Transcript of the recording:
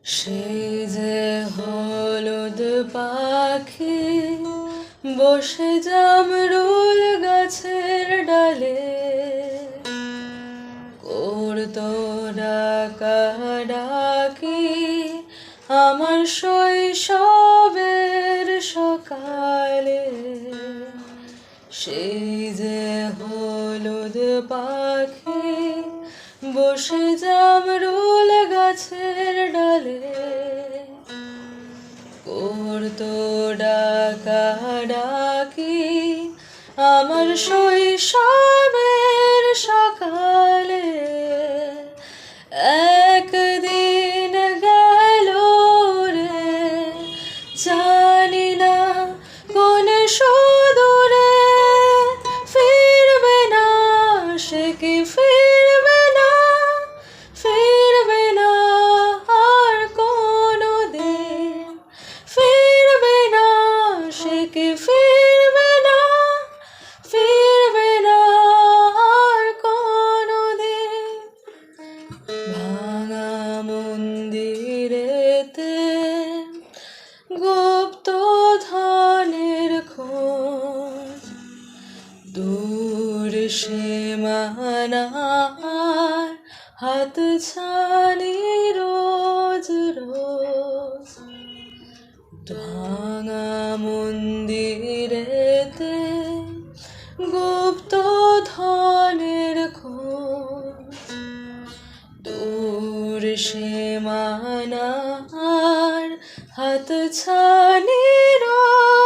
সেই যে হলুদ পাখি বসে জামরুল গাছের ডালে করতো ডাকাডাকি আমার শৈশবের সকালে। সেই যে হলুদ পাখি বসে জামরুল গাছের ডালে করতো ডাকাডাকি আমার শৈশবের সকালে। একদিন গেল রে জানি না কোন সুদূরে, ফিরবে না সে কি ফিরবে না, ফিরবে না আর কোনদিন, ফিরবে না সে কি ফিরবে না, ফিরবে না আর কোনদিন। ভাঙা মন্দিরেতে গুপ্ত ধনের খোঁজ, দূর সীমানার হাত ছানি রোজ রোজ। ভাঙা মন্দিরেতে গুপ্ত ধনের খোঁজ, দূর সীমানার হাত ছানি রোজ।